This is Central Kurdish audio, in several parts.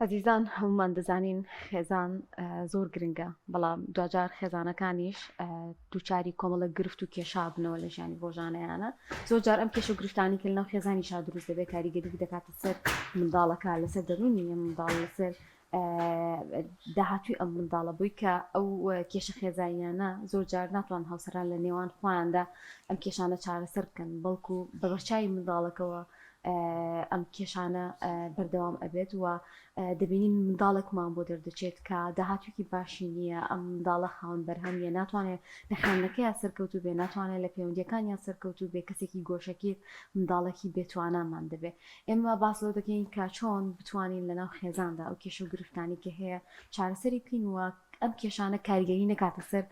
ئەزیزان هەمومان دەزانین خێزان زۆر گرنگە بەڵام دوجار خێزانەکانیش دووچاری کۆمەڵە گرفت و کێشا بنەوە لە ژیانی ڕۆژانەیانە زۆر جار ئەم کێش و گرفتانی کە لەناو خێزانی شا دروست دەبێت کاریگەری دەکاتە سەر منداڵەکە لەسەر دەرونی منداڵ لەسەر داهاتوی ئەم منداڵە بووی کە ئەو کێشە خێزانیانە زۆر جار ناتوان هاوسەران لە نێوان خۆیاندا ئەم کێشانە چارەسەر بکەن بەڵکو بە بەرچاوی منداڵەکەەوە ئەم کێشانە بەردەوام ئەبێت و دەبینین منداڵێکمان بۆ دەردەچێت کە داهاتووکی باشی نییە ئەم منداڵە خاون بەرهەمیە ناتوانێت لە خوێندنەکەیان سەرکەوتو بێ ناتوانێت لە پەیوەندیەکانیان سەرکەوتو بێ کەسێکی گۆشەکی منداڵێکی بێتوانامان دەبێت ئێمە باس لەو دەکەین کە چۆن بتوانین لەناو خێزاندا ئەو کێش و گرفتانی کە هەیە چارەسەری بکەین وە ئەم کێشانە کاریگەری نەکاتە سەر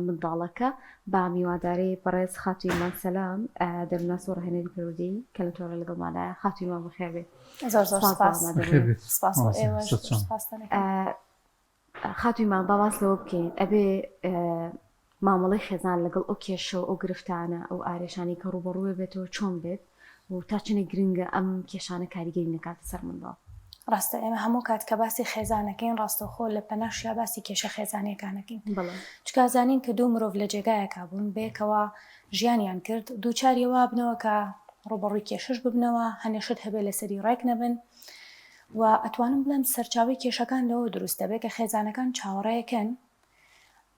منداڵەکە با میوادارەی بەڕێز خاتوویمان سەلام دەرناس و ڕاهێنەری پەروەردەیی کە لە تۆڕە لەگەڵمانایە خاتوویمان بەخێر بێت. خاتوویمان باواز لەوە بکەین ئەبێ مامەڵی خێزان لەگەڵ ئەو کێشە و ئەو گرفتانە ئەو ئارێشانی کە ڕوبەڕووە بێتەوە چۆن بێت و تا چنە گرنگە ئەم کێشانە کاریگەری نەکاتە سەر منداڵ. ڕاستە ئێمە هەموو کات کە باسی خێزانەکەین ڕاستەخۆ لە پەناشیا باسی کێشە خێزانەکانەکەین چکازانین کە دوو مرۆڤ لە جێگایەکە بوون بێکەوە ژیانیان کرد دووچاریەوە بنەوە کە ڕۆبەڕووی کێشش ببنەوە هەنێشت هەبێ لە سەری ڕێک نەبن و ئەتوانم بڵێم سەرچاوی کێشەکان لەوە دروستە بێت کە خێزانەکان چاوەڕێیەکەن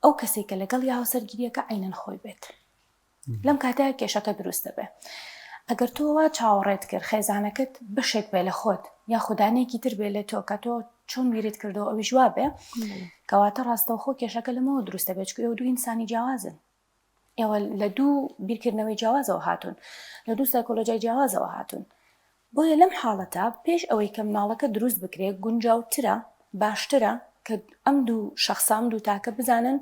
ئەو کەسێک کە لەگەڵ یا هاوسەرگیریەکە عینەن خۆی بێت لەم کاتەیە کێشەکە دروستە بێ ئەگەر تۆوە چاوەڕێت کرد خێزانەکەت بشێک بێ لە خۆت یا خوددانێکی تر بێ لە تۆ کە تۆ چۆن بیرت کردەوە ئەوی ژوا بێ کەواتە ڕاستەوخۆ کێشەکە لەمەوە دروستە بێت چکە ئەو دوو ئینسانی جیاوازن ئێوە لە دوو بیرکردنەوەی جیاوازەوە هاتوون لە دوو سایکۆلۆژیای جیاوازەوە هاتوون بۆیە لەم حاڵەتە پێش ئەوەی کە مناڵەکە دروست بکرێت گونجاوترە باشترە کە ئەم دوو شەخسام دوو تاکە بزانن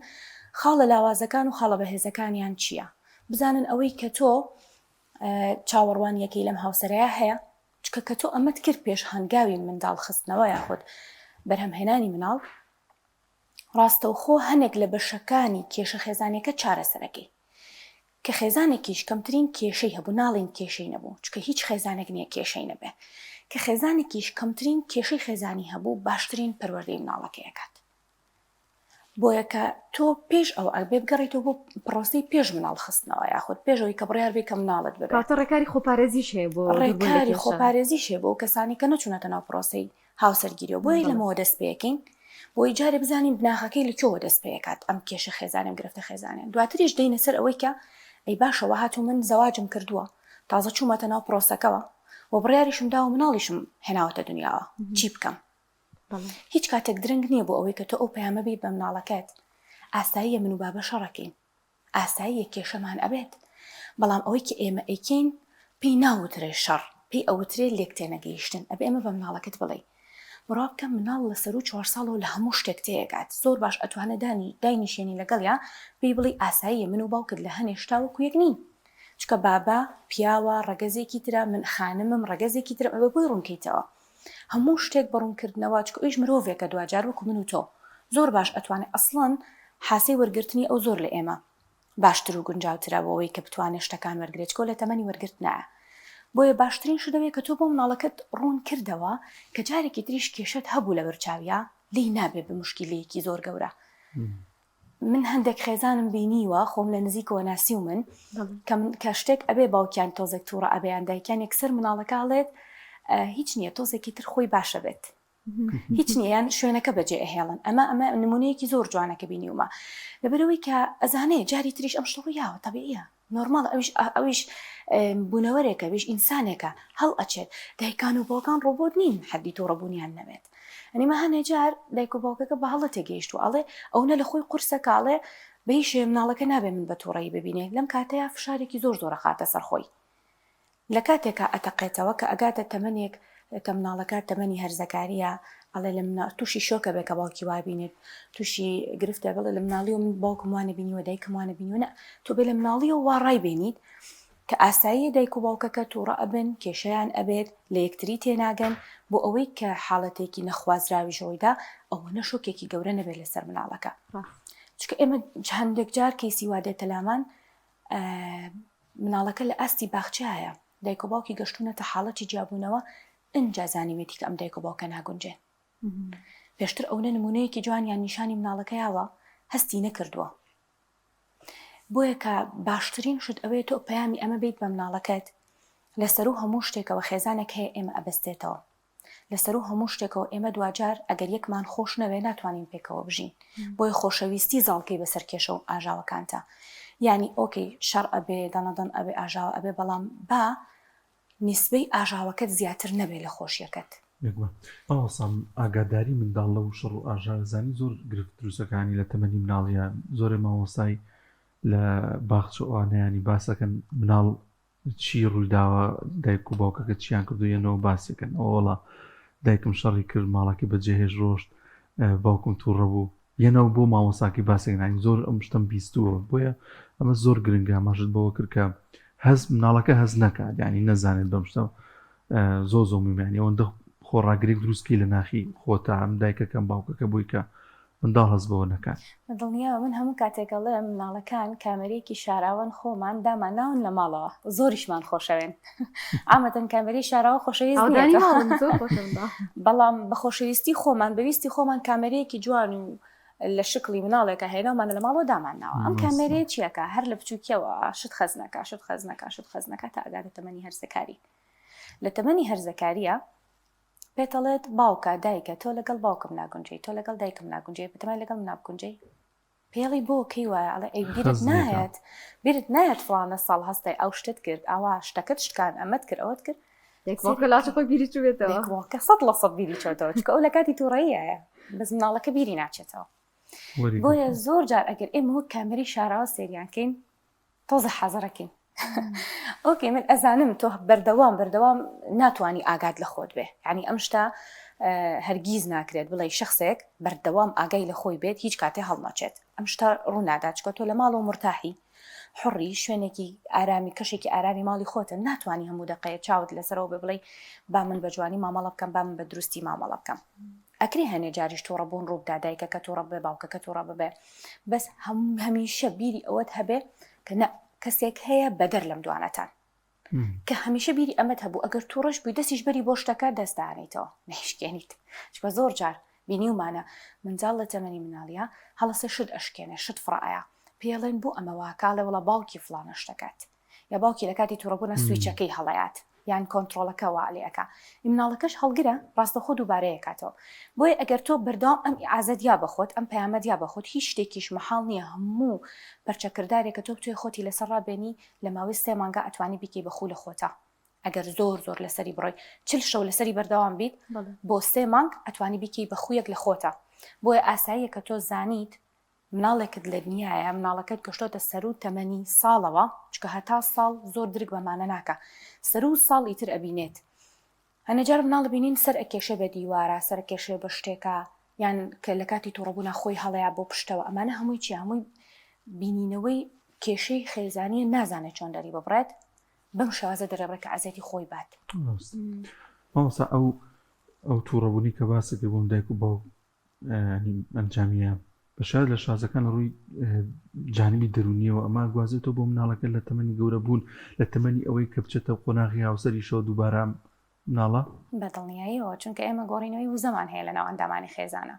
خاڵە لاوازەکان و خاڵە بەهێزەکانیان چییە بزانن ئەوەی کە تۆ چاوەڕوانیەکەی لەم هاوسەرەیە هەیە چکە کە تۆ ئەمەت کرد پێش هەنگاوی منداڵ خستنەوە یاخود بەرهەمهێنانی مناڵ ڕاستەوخۆ هەنێک لە بەشەکانی کێشە خێزانەکە چارەسەرەکەی کە خێزانێکیش کەمترین کێشەی هەبوو ناڵین کێشەی نەبوو چکە هیچ خێزانێک نییە کێشەی نەبێ کە خێزانێکیش کەمترین کێشەی خێزانی هەبوو باشترین پەروەردەی مناڵەکەیەکات بۆیە کە تۆ پێش ئەو ئەبێ بگەڕێتەوە بۆ پرۆسی پێش مناڵ خستنەوە یاخود پێشەوەی کە بڕیار بێ کە مناڵت ببێت ڕێکاری خۆپارێزیش هەیە بۆ ڕێکاری خۆپارێزیش هەیە بۆ کەسانی کە نەچوونەتە ناو پرۆسی هاوسەرگیریەوە بۆی لەمەوە دەست پێکەین بۆی جارێ بزانین بناغەکەی لەکوێوە دەست پێکات ئەم کێشە خێزانم گرفتە خێزانیان دواتریش دەینە سەر ئەوەی کە ئەی باشەوە هاتوو من زەواجم کردووە تازە چوومەتە ناو پرۆسەکەەوە و بڕیاریشم دا و مناڵیشم هێناوەتە دنیاوە چی بکەم هیچ کاتێک درنگ نییە بۆ ئەوەی کە تۆ ئەو پەیامە بی بە مناڵەکەت ئاساییە من و بابە شەڕەکەین ئاساییە کێشەمان ئەبێت بەڵام ئەوەی کە ئێمە ئەیکەین پێی ناوترێ شەڕ پێی ئەوترێ لێک تێنەگەیشتن ئەبێ ئێمە بە مناڵەکەت بڵێ بڕابکە مناڵ لە سەر و 4 ساڵەوە لە هەموو شتێک تێگات زۆر باش ئەتوانە داینیشێنی لەگەڵیا پێی بڵی ئاساییە من و باوکت لە هەنێشتاوەکو یەک نین چکە بابا پیاوە ڕەگەزێکی ترە من خانمم ڕەگەزێکی ترە ئەوە بۆی ڕوونکەیتەوە هەموو شتێک بەڕوونکردنەوە چکە ئەویش مرۆڤێکە دوجار وەکو من و تۆ زۆر باش ئەتوانێت ئەسڵەن حاسی وەرگرتنی ئەو زۆر لە ئێمە باشتر و گونجاوترە بۆ ئەوەی کە بتوانێت شتەکان وەرگێت کۆ لە تەمەنی وەرگرتنایە بۆیە باشترین شدەوەیە کە تۆ بۆ مناڵەکەت ڕوون کردەوە کە جارێکی تریش کێشت هەبوو لە بەرچاویە لی نابێ بە مشکلەیەکی زۆر گەورە من هەندێک خێزانم بینیوە خۆم لە نزیکەوە ناسی و من کە شتێک ئەبێ باوکیان تۆزێک تووڕە ئەبیان دایکیان یەکسەر مناڵەکەڵێت هیچ نییە تۆزێکی تر خۆی باشە بێت هیچ نییان شوێنەکە بەجێ ئەهێڵن ئەمە نمونەیەکی زۆر جوانەکە بینیومە لەبەرەوەی کە ئەزانەیە جاری تریش ئەم شتڵ یاوە تەبیعیە نۆرماڵ ئەویش بوونەوەرێکە بێش ئینسانێکە هەڵ ئەچێت دایکان و باوکان ڕۆبۆت نین حەدی تۆڕەبوونیان نەبێت ئەنیمە هەنێ جار دایک و باوکەکە بە هەڵە تێگەیشت و ئەڵێ ئەوە لە خۆی قورسەکاڵێ بەیشێ مناڵەکە نابێ من بە تووڕەیی ببینێ لەم کاتەیە فشارێکی زۆر زۆرە خاتە سەرخۆی لە کاتێکە ئەتەقێتەوە کە ئەگاتە تەمەنێک کە مناڵەکە تەمەنی هەرزەکاریە ئەڵێ لە تووشی شۆکە بێ کە باوکی وابینێت تووشی گرفتە بڵێ لە مناڵی و من باوکم وانە بینیوە دایکم وانە بینیوە تۆ بێ لە مناڵیەوە وا ڕای بینیت کە ئاسایی دایک و باوکەکە تووڕە ئەبن کێشەیان ئەبێت لە یەکتری تێناگەن بۆ ئەوەی کە حاڵەتێکی نەخوازراوی ژۆیدا ئەوە نەشۆکێکی گەورە نەبێت لەسەر مناڵەکە چکە ئێمە هەندێک جار کەیسی وادێتە لامان مناڵەکە لە ئاستی باخچایە دایک و باوکی گەشتونەتە حاڵەتی جیابوونەوە ئەنجا زانیوێتی کە ئەم دایک و باوکە ناگونجێن پێشتر ئەوە نمونەیەکی جوانیان نیشانی مناڵەکەیاوە هەستی نەکردووە بۆیە کە باشترین شت ئەوەیە تۆ پەیامی ئەمە بیت بە مناڵەکەت لەسەر و هەموو شتێکەوە خێزانێک هەیە ئێمە ئەبەستێتەوە لەسەر و هەموو شتێکەوە ئێمە دوجار ئەگەر یەکمان خۆش نەوێ ناتوانین پێکەوە بژین بۆی خۆشەویستی زاڵکەی بەسەر کێشە و ئاژاوەکانتە یعنی ئۆکەی شەڕ ئەبێ دەنەدەن ئەبێ ئاژاوە ئەبێ بەڵام با نیسبەی ئاژاوەکەت زیاتر نەبێ لە خۆشیەکەت ئەوسام ئاگاداری منداڵ لە و شەڕ و ئاژارزانی زۆر گرفت دروستەکانی لە تەمەنی مناڵیە زۆرێ مامۆسای لە باخچەوانیانی باسەکەن مناڵ چی ڕوویداوە دایک و باوکەکە چیان کردوێنەوە باسیەکەن ئەوڵا دایکم شەڕی کرد ماڵکی بەجێهێش ڕۆشت باوکم تووڕە بوو یەنەوە بۆ مامۆساکی باسێکنانی زۆر ئەم شتم بیستووە بۆیە ئەمە زۆر گرنگە ماژت بەوە کرد کە هەز مناڵەکە هەز نەکات ینی نەزانێت بەم شتە زۆ میمانی ئەوەندە خۆڕاگرێک دروستکی لە ناخی خۆتە ئەم دایکەکەم باوکەکە بووی کە منداڵ هەز بەوە نەکات دڵنیاوە من هەموو کاتێکەڵێ مناڵەکان کامەرێکی شاراوان خۆمان دامان ناون لە ماڵەوە زۆریشمان خۆشەوێن ئامەتەن کامەری شاراوە خۆشەویست بەڵام بە خۆشەویستی خۆمان بەویستی خۆمان کامەرەیەکی جوان و لە شکلی مناڵێکە هێناومانە لە ماڵەوە دامانناوە ئەم کامێرەیە چیەکە هەر لە بچووکیەوە شت خەزنەکە تا ئەگاتە تەمەنی هەرزەکاری لە تەمەنی هەرزەکاریە پێتەڵێت باوکە دایکە تۆ لەگەڵ باوکم ناگونجەی تۆ لەگەڵ دایکم ناگونجێ بتەمای لەگەڵ نابگونجەی پێڵی بۆ کەی وایە ئەڵێ ئەی بیرت نایەت فڵانە ساڵ هەستای ئەو شتت کرد ئەوە شتەکەت شتکان ئەمەت کرد ئەوەت کرد بیری چوێتەوە کە 100% بیری چۆتەوە چکە ئەو لە کاتی تووڕەییە بەس مناڵەکە بیری ناچێتەوە بۆیە زۆر جار ئەگەر ئێمە وەک کامەری شاراوە سێریانکەین تۆزە حەزەرەکەین ئۆکێ من ئەزانم تۆ بەردەوام ناتوانانی ئاگاد لە خۆت بێ یعنی ئەم شتا هەرگیز ناکرێت بڵێ شخصێک بەردەوام ئاگای لە خۆی بێت هیچ کاتێ هەڵناچێت ئەم شتا ڕوونادات چکە تۆ لە ماڵەوە مرتاحی حڕی شوێنێکی ئارامی کەشێکی ئارامی ماڵی خۆتە ناتوانانی هەموو دقەیە چاوت لەسەرەوە بێ بڵێ با من بە جوانی مامەڵە بکەم با من بە دروستی مامەڵە بکەم ئەکری هەنێ جاریش تۆڕە بوون ڕوودا دایکەکە تۆڕە بێ باوکەکە تۆڕە ببێ بەس هەمیشە بیری ئەوەت هەبێ کە نە کەسێک هەیە بەدەر لەم دوانەتان کە هەمیشە بیری ئەمەت هەبوو ئەگەر تووڕەش بووی دەستیش بەری بۆ شتەکە دەستدانیتەوە نەیشکێنیت چکە زۆر جار بینیومانە منجاڵ لە تەمەنی مناڵیە هەڵەسە شت ئەشکێنێ شت فڕایە پێڵێن بۆ ئەمە واکاڵێ وڵە باوکی فلانە شتەکەت یا باوکی لە کاتی تووڕەبوونە سویچەکەی هەڵەیات یان کۆنتترۆلەکە واڵەکە مناڵەکەش هەڵگرە ڕاستە خۆ دووبارەیەکاتەوە بۆیە ئەگەر تۆ بەردەوام ئەم ئازادیا بەخۆت ئەم پەیامەدیا بەخۆت هیچ شتێکیش مەحاڵ نییە هەموو پەرچەکردارێکە تۆ توێ خۆتی لەسەر ڕابێنی لە ماوەی 3 مانگە ئەتوانی بیکەی بەخۆ لە خۆتە ئەگەر زۆر لەسەری بڕۆی 40 شەو لەسەری بەردەوام بیت بۆ 3 مانگ ئەتوانی بیکەی بەخویەک لە خۆتە بۆیە ئاساییە کە تۆ زانیت مناڵێکت لە دنیاە مناڵەکەت گەشتۆتە سەر و تەمەنی ساڵەوە چکە هەتا ساڵ زۆر درک بەمانە ناکە سەر و ساڵ ئیتر ئەبینێت هەنەجار مناڵ بینین سەر ئەکێشە بە دیوارە سەر کێشێ بە شتێکە یان کە لە کاتی تووڕەبوونا خۆی هەڵەیە بۆ پشتەوە ئەمانە هەمووی چی هەمووی بینینەوەی کێشەی خێزانیە نازانێت چۆن دەری ببڕێت بەم شازە دەرەبڕێت کە ئازێتی خۆی بات مامۆستا ئەو تووڕەبوونی کە باسەکە بۆم دایک و باو ئەنجامیە بەشار لە شازەکان ڕووی جانبی دەرونیەوە ئەما گوازێتەوە بۆ مناڵەکە لە تەمەنی گەورە بوون لە تەمەنی ئەوەی کە بچێتە قۆناغی هاوسەری شەو دووبارە مناڵە بەدڵنیاییەوە چونکە ئێمە گۆڕینەوەی و زەمان هەیە لە ناو ئەندامانی خێزانە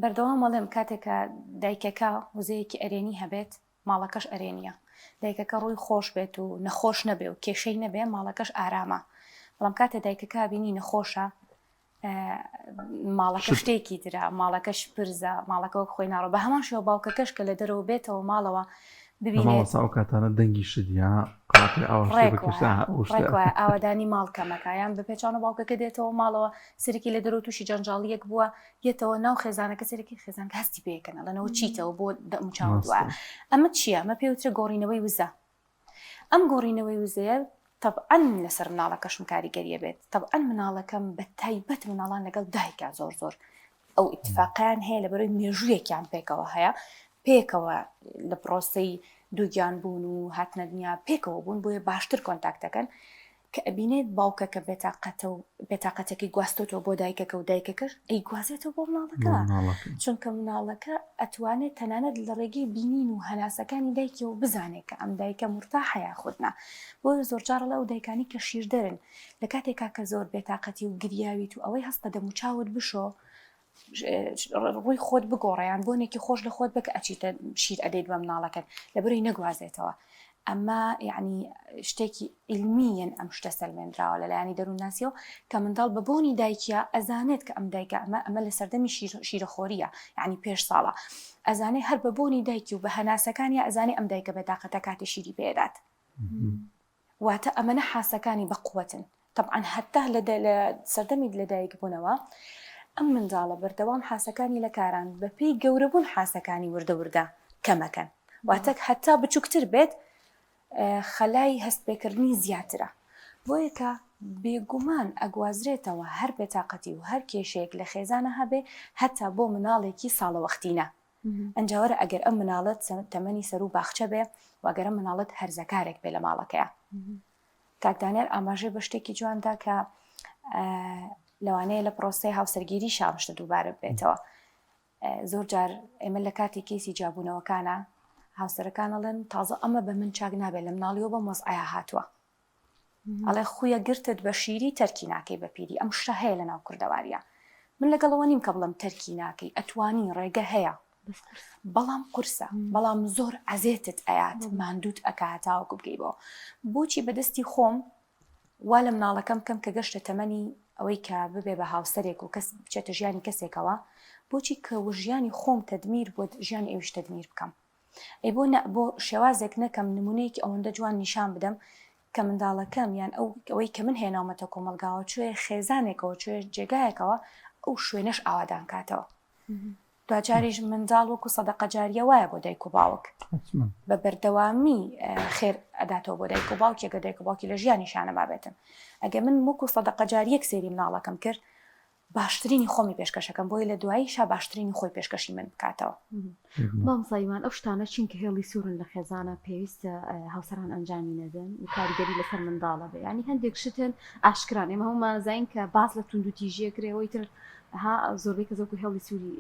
بەردەوام وەڵێم کاتێکە دایکەکە وزەیەکی ئەرێنی هەبێت ماڵەکەش ئەرێنیە دایکەکە ڕووی خۆش بێت و نەخۆش نەبێ و کێشەی نەبێ ماڵەکەش ئارامە بەڵام کاتێ دایکەکە بینی نەخۆشە ماڵەکە شتێکی درا ماڵەکەش پرزە ماڵەکەەوە خۆی ناڕۆ بە هەمان شێوە باوکەکەش کە لە دەرەوە بێتەوە ماڵەوە ببینێت ئەو کاتانە دەنگی شدیا ئاوادانی ماڵ کەمەکایان بە پێچوانە باوکەکە دێتەوە ماڵەوە سەرکی لە دەرەوە تووشی جەنجاڵیەک بووە یەتەوە ناو خێزانەکە سەرکی خێزانکە هەستی پێکەنە لەنەوە چیتەوە بۆ دەموچاو دووە ئەمە چییە؟ ئەمە پێوترە گۆڕینەوەی وزە ئەم گۆڕینەوەی وزەیە طبعاً لەسەر مناڵەکەشم کاریگەریە بێت طبعاً مناڵەکەم بە تایبەت مناڵان لەگەڵ دایکە زۆر ئەو ئیتفاقیان هەیە لەبەرەوەی مێژوویەکیان پێکەوە هەیە پێکەوە لە پرۆسەی دووگیان بوون و هاتنە دنیا پێکەوە بوون بۆیە باشتر کۆنتاکتەکەن کە ئەبینێت باوکە کە بێتاقەتەکەی گواستۆتەوە بۆ دایکەکە و دایکەکە ئەی گوازێتەوە بۆ مناڵەکە چونکە مناڵەکە ئەتوانێت تەنانەت لە ڕێگەی بینین و هەناسەکانی دایکەوە بزانێت کە ئەم دایکە مرتاحەیە خودنا بۆ زۆرجار لە ئەو دایکانی کە شیردەرن لە کاتێکا کە زۆر بێتاقەتی و گریاویت و ئەوەی هەستە دەموچاوت بشۆ ڕووی خۆت بگۆڕیان بۆنێکی خۆش لە خۆت بکە ئەچیتە شیر ئەدەیت بە مناڵەکەت لەبەرەوەی نەگوازێتەوە ئەمە یعنی شتێکی علمیەن ئەم شتە سەلمێنراوە لەلایەنی دەروونناسیەوە کە منداڵ بە بۆنی دایکە ئەزانێت کە ئەم دایکە ئەمە لە سەردەمی شیرەخۆریە یعنی پێش ساڵە ئەزانێ هەر بە بۆنی دایکی و بە هەناسەکانی ئەزانێ ئەم دایکە بێتاقەتە کاتی شیری پێدات واتە ئەمەنە حاسەکانی بەقوەتن طبعا هەتا لە سەردەمی لەدایک بوونەوە ئەم منداڵە بەردەوام حاسەکانی لە کاران بەپێی گەورەبوون حاسەکانی وردە کەمەکەن واتە هەتا بچووکتر بێت خەلای هەستپێکردنی زیاترە بۆیە کە بێگومان ئەگوازرێتەوە هەر بێتاقەتی و هەر کێشەیەک لە خێزانە هەبێ هەتا بۆ مناڵێکی ساڵەوەختینە ئەنجاوەرە ئەگەر ئەم مناڵەت تەمەنی سەر و باخچە بێ واگەرە مناڵەت هەرزەکارێک بێ لە ماڵەکەیە کاکدانێر ئاماژێ بە شتێکی جواندا کە لەوانەیە لە پرۆسەی هاوسەرگیری شامشتە دووبارە بێتەوە زۆر جار ئێمە لە کاتی کەیسی جابوونەوەکانە هاوسەرەکانەڵێن تازە ئەمە بە من چاک نابێت لە مناڵیەوە بە مۆزعیا هاتووە ئەڵێ خویە گرتت بە شیری تەرکی ناکەی بە پیری ئەم شتە هەیە لە ناو کوردەواریە من لەگەڵەوە نیم کە بڵم تەرکی ناکەی ئەتوانی ڕێگە هەیە بەڵام قورسە بەڵام زۆر عەزێتت ئەیات ماندووت ئەکاتاوەکو بگەیبەوە بۆچی بەدەستی خۆم وا لە مناڵەکەم کەم کە گەشتە تەمەنی ئەوەی کە ببێ بە هاوسەرێک و کەس بچێتە ژیانی کەسێکەوە بۆچی کە ژیانی خۆم تەدمیر بۆ ژیان ئێویش تەدمیر بکەم ئەی بۆ شێوازێک نەکەم نمونەیەکی ئەوەندە جوان نیشان بدەم کە منداڵەکەم یان ئەوەی کە من هێناومەتە کۆمەلگاوە کوێ خێزانێکەوە کوێ جێگایەکەوە ئەو شوێنەش ئاوادان کاتەوە دوجاریش منداڵ وەکو سەدەقە جاریە وایە بۆ دایک و باوک بە بەردەوامی خێر ئەداتەوە بۆ دایک و باوکی ئەگە دایک و باوکی لە ژیانی شانە بابێتن ئەگە من وەکو سەدەقە جاریەک سێری مناڵەکەم کرد باشترینی خۆمی پێشکەشەکەم بۆی لە دوایی شا باشترینی خۆی پێشکەشی من بکاتەوە مامزایمان ئەو شتانە چینکە هێڵی سوورن لە خێزانە پێویستە هاوسەران ئەنجامی نەدەن و کاریگەری لەسەر منداڵە بێ ینی هەندێک شتن ئاشکران ئێمە هەمومان زین کە باز لە تونند و تیژێکرێەوەی تر ها زۆربەی کە زۆکو هێڵی سووری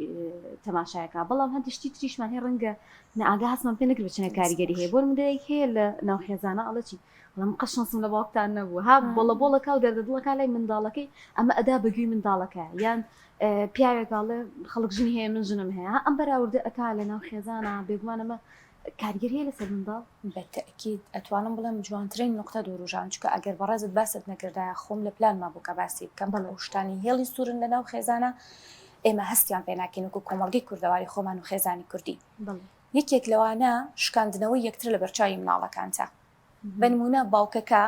تەماشایەکە بەڵام هەندشتی تریشمان هێ ڕەنگە نەئاگا هەستمان پێ نەکرد بچنە کاریگەری هەیە بۆ مندەیەک هەیە لە ناو خێزانە ئەڵەچی بەڵام قەشەنسم لە باوکتان نەبوو ها بۆڵەکە و دەردەدڵەکە لای منداڵەکەی ئەمە ئەدا بەگوێی منداڵەکە یان پیاوێکاڵێ خەڵک ژنی هەیە من ژنم هەیە ئەم بەراوردە ئەکا لە ناو خێزانە بێگومانەمە کاریگەریە لەسەر منداڵ بەتەکید ئەتوانم بڵێم جوانترین نقطە دووروژان چکە ئەگەر بەڕێزت باست نەکردایە خۆم لە پلانما بوو کە باسی بکەم بەڵێ شتانی هێڵی سوورن لە ناو خێزانە ئێمە هەستیان پێ ناکەین وەکو کۆمەڵگەی کوردەواری خۆمان و خێزانی کوردی یەکێک لەوانە شکاندنەوەی یەکتر لە بەرچاوی مناڵەکانتە بنمونە باوکەکە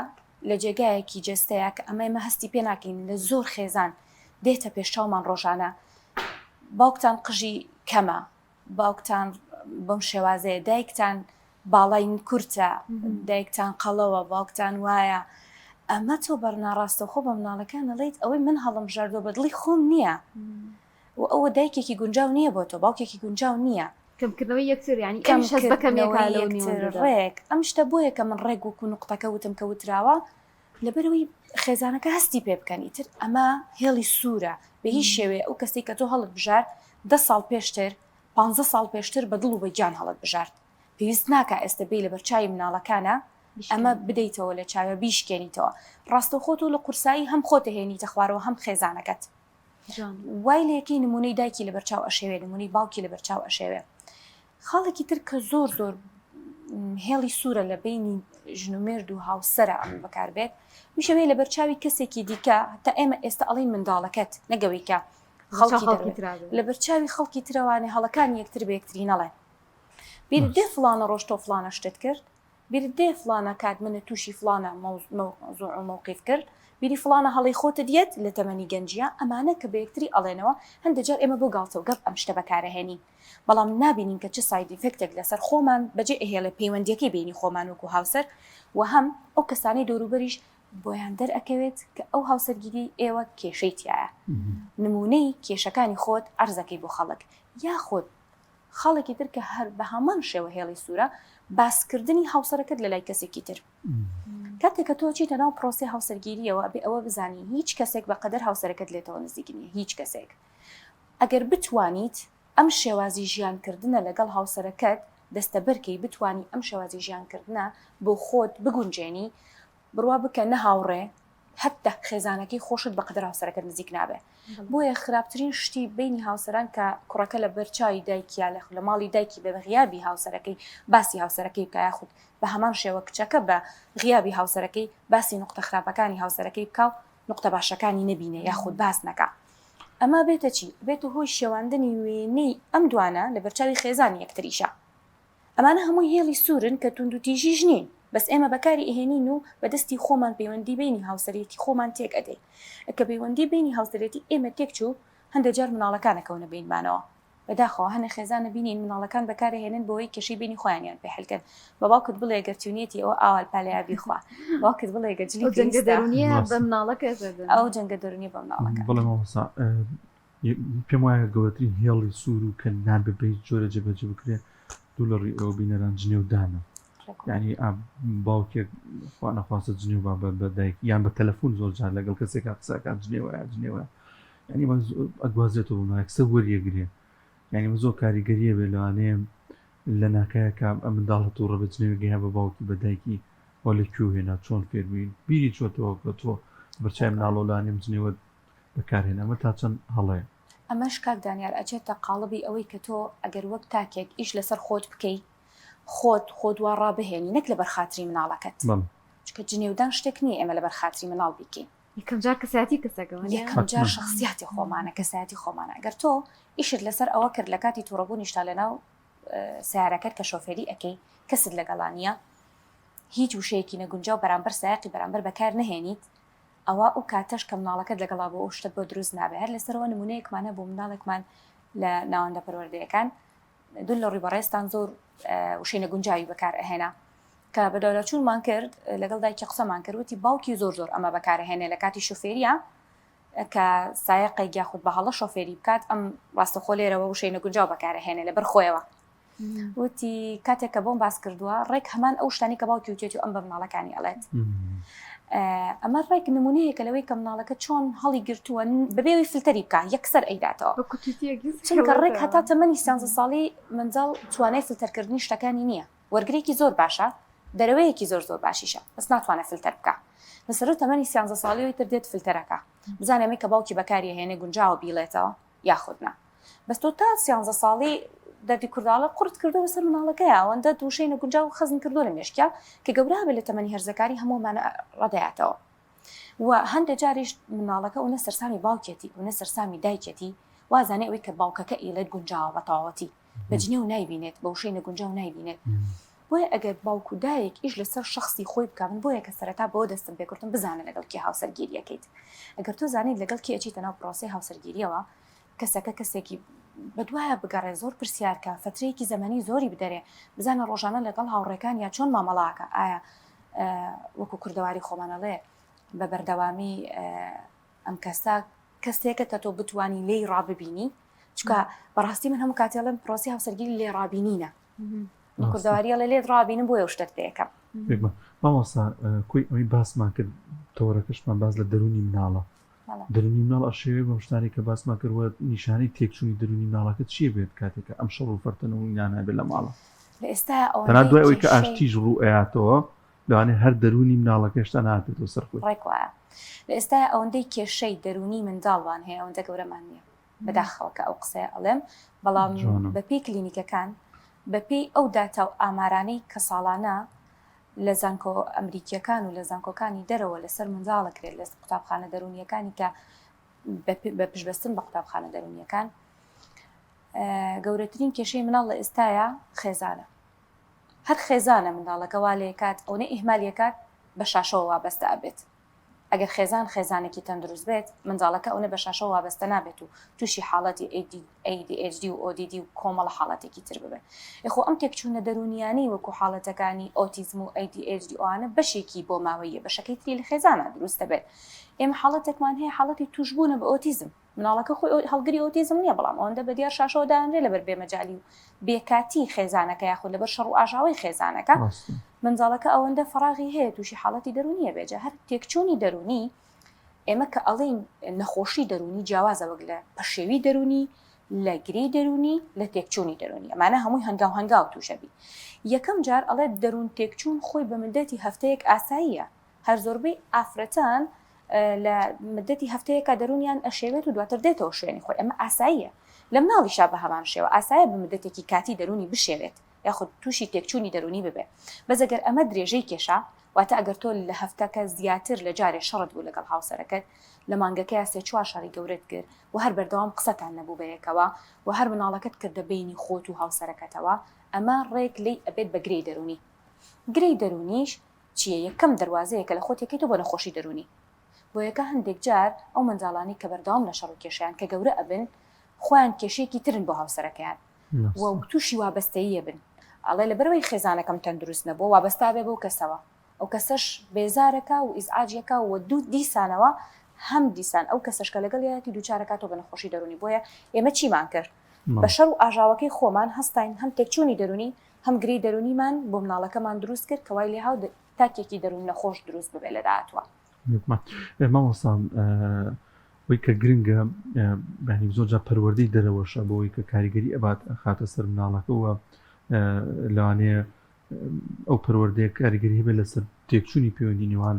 لە جێگایەکی جەستەیە کە ئەمە هەستی پێ ناکەین لە زۆر خێزان دێتە پێشچاومان ڕۆژانە باوکتان قژی کەمە باوکتان بەم شێوازەیە دایکتان باڵای کورتە دایکتان قەڵەوە باوکتان وایە ئەمە تۆ بەرناڕاستە خۆ بە مناڵەکان دەڵێیت ئەوەی من هەڵم ژاردۆ بەدڵی خۆم نییە و ئەوە دایکێکی گونجاو نییە بۆ تۆ باوکێکی گونجاو نییە کەمکردنەوەی یەکتر ینی ڕێک ئەم شتە بۆیە کە من ڕێک وکو نقطەکە وتم کە وتراوە لەبەرەوەی خێزانەکە هەستی پێ بکەن ئیتر ئەمە هێڵی سوورە بە هیچ شێوێ ئەو کەسی کە تۆ هەڵت بژار 10 ساڵ پێشتر 15 ساڵ پێشتر بە دڵ و بە گیان هەڵت بژارد پێویست ناکە ئێستا بێ لە بەرچاوی مناڵەکانە ئەمە بدەیتەوە لە چاوە بیشکێنیتەوە ڕاستە خۆت و لە قورسایی هەم خۆتە هێنیتە خوارەوە هەم خێزانەکەت وای لەیەکەی نمونەی دایکی لە بەرچاو ئەشێوێ نمونەی باوکی لە بەرچاو ئەشێوێ خاڵێکی تر کە زۆر هێڵی سوورە لە بینی ژنومێرد و هاوسەرە ئەم بەکاربێت میشەوێ لە بەرچاوی کەسێکی دیکە تا ئێمە ئێستا ئەڵین منداڵەکەت نەگەوەیکە خەڵکی لە بەرچاوی خەڵکی ترەوانێ هەڵەکانی یەکتر بە یەکتری نەڵێن بیرت دێ فلانە ڕۆژ تۆ فلانە شتت کرد بیرت دێ فلانە کات منە تووشی فلانە مەوزوع و موقیف کرد بیری فلانە هەڵی خۆتە دیێت لە تەمەنی گەنجیە ئەمانە کە بە یەکتری ئەڵێنەوە هەندێک جار ئێمە بۆ گاڵتە و گەپ ئەم شتە بەکارەهێنین بەڵام نابینین کە چه ساید ئیفێکتێک لەسەر خۆمان بەجێ ئەهێڵە پەیوەندیەکەی بینی خۆمان وەکو هاوسەر و هەم ئەو کەسانی دەوروبەریش بۆیان دەرئەکەوێت کە ئەو هاوسەرگیری ئێوە کێشەی تایە نمونەی کێشەکانی خۆت عەرزەکەی بۆ خەڵک یاخۆت خەڵێکی تر کە هەر بە هەمان شێوە هێڵی سوورە باسکردنی هاوسەرەکەت لە لای کەسێکی تر کاتێک کە تۆ چیتە ناو پرۆسی هاوسەرگیریەوە بێ ئەوە بزانی هیچ کەسێک بە قەدەر هاوسەرەکەت لێتەوە نزیک نییە هیچ کەسێک ئەگەر بتوانیت ئەم شێوازی ژیانکردنە لەگەڵ هاوسەرەکەت دەستە بەرکەی بتانی ئەم شێوازی ژیانکردنە بۆ خۆت بگونجێنی بڕوا بکە نە هاوڕێ حتى خێزانەکەی خۆشت بە قەدەر هاوسەرەکەت نزیک نابێ بۆیە خراپترین شتی بینی هاوسەران کە کوڕەکە لە بەرچاوی دایکیا لە ماڵی دایکی بە غیابی هاوسەرەکەی باسی هاوسەرەکەی بکە یاخود بە هەمان شێوە کچەکە بە غیابی هاوسەرەکەی باسی نقطە خراپەکانی هاوسەرەکەی بکە و نقطە باشەکانی نەبینێ یاخود باس نەکە ئەمە بێتە چی بێتە هۆی شێواندنی وێنەی ئەم دوانە لە بەرچاوی خێزانی یەکتریشە ئەمانە هەمووی هێڵی سوورن کە توند و تیژیش نین بەس ئێمە بەکاری ئەهێنین و بەدەستی خۆمان پەیوەندی بینی هاوسەرێتی خۆمان تێک ئەدەین کە پەیوەندی بینی هاوسەرێتی ئێمە تێک چوو هەندێک جار مناڵەکانەکەونە بینمانەوە بەداخەوە هەنە خێزانە بینین مناڵەکان بەکارهێنن بۆی کێشەی بینی خۆیانیان پێحلکەن بە باوکت بڵێ گەرچوونیەتی ئەوە ئاوال پالەیابی خوا باوکت بڵێ گەجلی جەنگە دەرونیە بە مناڵەکە ئەو جەنگە دەرونی بە مناڵەکە بڵێمەوەسا پێم وایە گەورەترین هێڵی سوور و کە نان ببێت جۆرە جێبەجێ بکرێت دوو لە ڕێ ئەوە بینەران جنێ و دانە یعنی باوکێک خوا نەخواستە جنێ و بە دایک یان بە تەلەفۆن زۆر جار لەگەڵ کەسێک قسەکان جنێوە ینی ئەگوازێتەوە ناکسە وەریەگرێ یعنی زۆر کاریگەریە بێ لەوانەیە لە ناکایەکە ئەم منداڵەت و ڕەبێت جنێوەگەیان بە باوکی بە دایکی وە لە کوێ هێنا چۆن فێربووین بیری چۆتەوە کە تۆ بەرچای مناڵۆلانیم جنێوە بەکارهێنا ئەمە تا چەند هەڵەیە ئەمەش کاک دانیار ئەچێتە قاڵبی ئەوەی کە تۆ ئەگەر وەک تاکێک ئیش لەسەر خۆت بکەی خۆت وا ڕابهێنی نەک لە بەرخاتری مناڵەکەت چکە جنێودان شتێک نییە ئێمە لە بەرخاتری مناڵ بکەین یەکەم جار کەساتی کەسەکەەوە یەکەم جار شخصیاتی خۆمانە کەسایەتی خۆمانە ئەگەر تۆ ئیشت لەسەر ئەوە کرد لە کاتی تووڕەبوونیشتا لەناو سیارەکەت کە شۆفێری ئەەکەی کەست لەگەڵانیە هیچ وشەیەکی نەگونجا و بەرامبەر سایقی بەرامبەر بەکار نەهێنیت ئەوە ئەو کاتەش کە مناڵەکەت لەگەڵا بۆ ئەو شتە بۆ دروست نابێت هەر لەسەرەوە نمونەیەکمانە بۆ منداڵێکمان لە ناوەندە پەروەردەیەکان دوو لە ڕیبەڕێستان زۆر وشەی نەگونجاوی بەکار ئەهێنا کە بە دەوڵەچوونمان کرد لەگەڵ دایکی قسەمان کردوتی باوکی زۆر ئەمە بەکارهێنێ لە کاتی شوفێریە کە سایقێک یاخود بە هەڵە شۆفێری بکات ئەم ڕاستەخۆ لێرەوە وشەی نەگونجاو بەکارهێنێ لە بەر خۆیەوە وتی کاتێک کە بۆم باس کردووە ڕێک هەمان ئەو شتانی کە باوکی وتێتی و ئەم بە مناڵەکانی ئەڵێت ئەمە ڕێک نمونەیەکە لەوەی کە مناڵەکە چۆن هەڵی گرتووە بەبێەوەی فلتەری بکە یەکسەر ئەیداتەوە چونکە ڕێک هەتا تەمەنی 13 ساڵی منزڵ توانای فلتەرکردنی شتەکانی نییە وەرگێکی زۆر باشە دەرەوەیەکی زۆر باشیشە بەس ناتوانێت فلتەر بکە لەسەر تەمەنی 13 ساڵیەوەی تر دێت فلتەرەکە بزانێمە کە باوکی بەکاری هێنێ گونجاوە بیڵێتەوە یاخودنا بەس تۆ تا 13 ساڵی دەردی کورداڵە قورت کردو بەسەر مناڵەکەیە ئەوەندە دووشەی نەگونجاو خەزم کردو لە مێشکیا کە گەورە بێت لە تەمەنی هەرزەکاری هەموومان ڕادایاتەوە و هەندێک جاریش مناڵەکە و نە سەرسامی باوکێتی و نە سەرسامی دایکێتی وازانێ ئەوەی کە باوکەکە ئیلێت گونجاوە بە تەواوەتی بەجنێ و نایبینێت بە وشەی نەگونجاو نایبینێت بۆیە ئەگەر باوک و دایک ئیش لەسەر شخصی خۆی بکەن بۆیە کە سەرەتا بۆ دەستم پێکردن بزانە لەگەڵ کی هاوسەرگیریەکەیت ئەگەر تۆ زانیت لەگەڵ کی ئەچیتە ناو پرۆسی هاوسەرگیریەوە کەسەکە کەسێکی بەدوایە بگەڕێ زۆر پرسیارکە فترەیەکی زەمەنی زۆری بدەرێ بزانە ڕۆژانە لەگەڵ هاوڕێکان یا چۆن مامەڵاکە ئایا وەکو کوردەواری خۆمانەڵێ بە بەردەوامی ئەم کەسا کەسێکە کە تۆ بتوانی لێی ڕاببینی چکە بەڕاستی من هەموو کاتێڵم پرۆسی هاوسەرگیری لێ ڕابینینە کوردەواریە لە لێت ڕابینم بۆ شتت پێەکەم مامۆستا کوی ئەوەی باسمان کرد تۆڕەکەشمان باز لە دەرونی مناڵە دەرونی مناڵ ئەشێوێ بەم شتانی کە باسمان کردوە نیشانەی تێکچوونی دەرونی مناڵەکە چیە بێت کاتێکە ئەم شەڕ و فەرتەنەوە یانابێت لە ماڵە لە ئێستا تەنها دوای ئەوەی کە ئاشتیش ڕوو ئەیاتەوە لەوانێ هەر دەرونی مناڵەکەشتا ناتێتەوە سەر خۆی ڕێکوایە لە ئێستا ئەوەندەی کێشەی دەرونی منداڵوان هەیە ئەوەندە گەورەمان نییە بەداخەوە کە ئەو قسەیە ئەڵێم بەڵام بەپێی کلینیکەکان بەپێی ئەو داتا و ئامارانەی کە ساڵانە لە زانکۆ ئەمریکیەکان و لە زانکۆکانی دەرەوە لەسەر منداڵەکرێت لە قوتابخانە دەرونیەکانی کە بە پشبەستن بە قوتابخانە دەرونیەکان گەورەترین کێشەی مناڵ لە ئێستاە خێزانە هەر خێزانە منداڵەکە وا لێ کات ئەوەی ئیهمالیەکات بە شاشەوە وابەستە ئەبێت ئەگەر خێزانێکی تەندروست بێت منداڵەکە ئەوە بە شاشەوە وابەستە نابێت و تووشی حاڵەتی ADHD و ODD و کۆمەڵە حاڵەتێکی تر ببێت یخۆ ئەم تێکچوونە دەرونیانی وەکو حاڵەتەکانی ئۆتیزم و ADHD ئەوانە بەشێکی بۆ ماوەیە بەشەکەی تری لە خێزانە دروستە بێت ئێمە حاڵەتێکمان هەیە حاڵەتی توشبوونە بە ئۆتیزم مناڵەکە خۆی هەڵگری ئۆتیزم نییە بەڵام ئەوەندە بە دیار شاشەوە دانرێ لەبەر بێمەجالی و بێکاتی خێزانەکە یاخود لەبەر شەڕ و ئاژاوی خێزانەکە منزڵەکە ئەوەندە فراغی هەیە تووشی حاڵەتی دەرونیە بێجە هەر تێکچوونی دەرونی ئێمە کە ئەڵین نەخۆشی دەرونی جیاوازە وەک لە پەشێوی دەرونی لە گرەی دەرونی لە تێکچوونی دەرونی ئەمانە هەمووی هەنگاو تووشەبی یەکەم جار ئەڵێ دەرون تێکچوون خۆی بە مدەتی هەفتەیەک ئاساییە هەر زۆربەی ئافرەتان لە مدەتی هەفتەیەکە دەرونیان ئەشێوێت و دواتر دێتەوە شوێنی خۆی ئەمە ئاساییە لە مناڵیشا بە هەمان شێوە ئاسایە بە مدەتێکی کاتی دەرونی بشێوێت یاخود تووشی تێکچوونی دەرونی ببێ بەزەگەر ئەمە درێژەی کێشا واتە ئەگەر تۆ لە هەفتەکە زیاتر لە جارێ شەڕت بوو لەگەڵ هاوسەرەکەت لە مانگەکەی سێ چوار شەڕی گەورەت کرد و هەر بەردەوام قسەتان نەبوو بەیەکەوە و هەر مناڵەکەت کردە بینی خۆت و هاوسەرەکەتەوە ئەمە ڕێک لی ئەبێت بە گرەی دەرونی گرەی دەرونیش چییە یەکەم دەواازەیە کە لە خۆتێکی تۆ بۆ نەخۆشی دەرونی بۆ یەکە هەندێک جار ئەو منداڵانی کە بەردەوام لە شەڕ و کێشیان کە گەورە ئەبن خۆیان کێشێکی ترن بۆ هاوسەرەکەیان و تووشی وابەستەیە بن ئەڵێ لەبەرەوەی خێزانەکەم تەندروست نەبووە وابەستا بێ بەو کەسەوە ئەو کەسەش بێزارەکە و ئیزعاجەکە و دوو دیسانەوە هەم دیسان ئەو کەسەشکە لەگەڵ یەتی دووچارەکە تۆ بە نەخۆشی دەرونی بۆیە ئێمە چیمان کرد بە شەڕ و ئاژاوەکەی خۆمان هەستین هەم تێکچوونی دەرونی هەم گرەی دەرونیمان بۆ مناڵەکەمان دروست کرد کەوای لێ هاو تاکێکی دەرون نەخۆش دروست ببێت لە داهاتوە مامۆستا وی کە گرنگە بەنی زۆرجار پەروەردەی دەرەوەشە بۆی کە کاریگەری ئەبات خاتە سەر مناڵەکەەوە لەوانەیە ئەو پەروەردەیە کاریگەری هەبێت لەسەر تێکچوونی پەیوەندی نێوان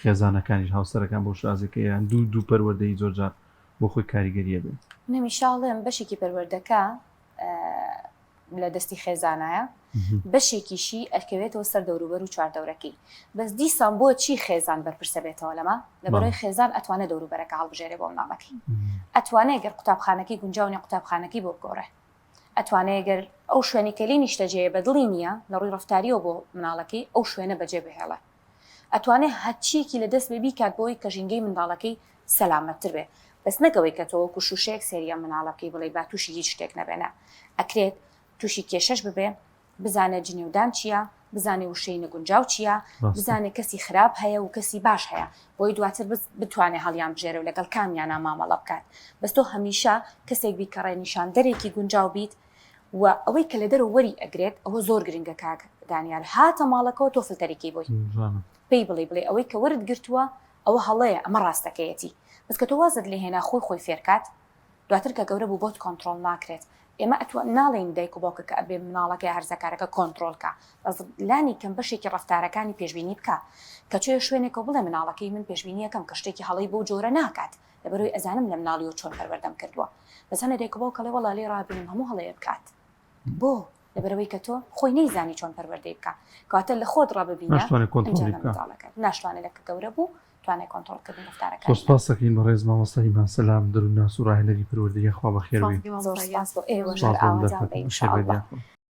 خێزانەکانیش هاوسەرەکان بۆ شازەکەیان دوو پەروەردەی زۆرجار بۆ خۆی کاریگەریە بێت نەمیشاڵێم بەشێکی پەروەردەکە لە دەستی خێزانایە بەشێکیشی ئەرکەوێتەوە سەر دەوروبەر و چواردەورەکەی بەس دیسان بۆ چی خێزان بەرپرسە بێتەوە لەمە لەبەرەوەی خێزان ئەتوانێت دەوروبەرەکە هەڵبژێرێ بۆ مناڵەکەی ئەتوانێت گەر قوتابخانەکەی گونجاونی قوتابخانەکەی بۆ بگۆڕێ ئەتوانێت گەر ئەو شوێنی کەلی نیشتەجێ بەدڵی نییە لە ڕووی ڕفتاریەوە بۆ مناڵەکەی ئەو شوێنە بەجێ بهێڵە ئەتوانێت هەچیەکی لە دەست بێبی کات بۆی کە ژینگەی منداڵەکەی سەلامەتتر بێ بەس نەگەوەی کە تۆوەکو شوشەیەک سێریە مناڵەکەی بڵێ با تووشی هیچ شتێک نەبێنە ئەکرێت تووشی کێشەش ببێ بزانێت جنێودان چییە بزانێ وشەی نەگونجاو چییە بزانێت کەسی خراپ هەیە و کەسی باش هەیە بۆی دواتر بتوانێت هەڵیان بژێرە و لەگەڵ کامیانە مامەڵە بکات بەس تۆ هەمیشە کەسێک بی کە ڕێنیشان دەرێکی گونجاو بیت و ئەوەی کە لە دەرەوە وەری ئەگرێت ئەوە زۆر گرنگە کاک دانیال هاتە ماڵەکەەوە تۆ فلتەرێکی بۆی پێی بڵێ ئەوەی کە وەرت گرتووە ئەوە هەڵەیە ئەمە ڕاستەکەیەتی بەس کە تۆ وازت لێ هێنا خۆی فێرکات دواتر کە گەورە بوو بۆت کۆنتترۆل ناکرێت ئێمە ناڵێن دایک و باوکە کە ئەبێ مناڵەکەی هەرزەکارەکە کۆنتترۆلکە بەس لانی کەم بەشێکی ڕفتارەکانی پێشبینی بکە کە چێ شوێنێکە بڵێ مناڵەکەی من پێشبینیەکەم کە شتێکی هەڵی بۆ جۆرە ناکات لەبەرەوەی ئەزانم لە مناڵیەوە چۆن پەروەردەم کردووە بەسانە دایک و باوکە لێ وەڵا لێ ڕابینم هەموو هەڵەیە بکات بۆ لەبەرەوەی کە تۆ خۆی نەیزانی چۆن پەروەردەی بکە کەواتە لە خۆت ڕاببینە ناشتوانێت لە کە گەورە بوو توانێت کۆنتترۆلکردن ڕفتارەکە سپاسەکەین بە ڕێز مامۆستا ئیمان سەلام دەروناس و ڕاهێنەری پەروەردەیی خوا بەخێر بێت ئێوە ئاوازان بە ئینشاءالله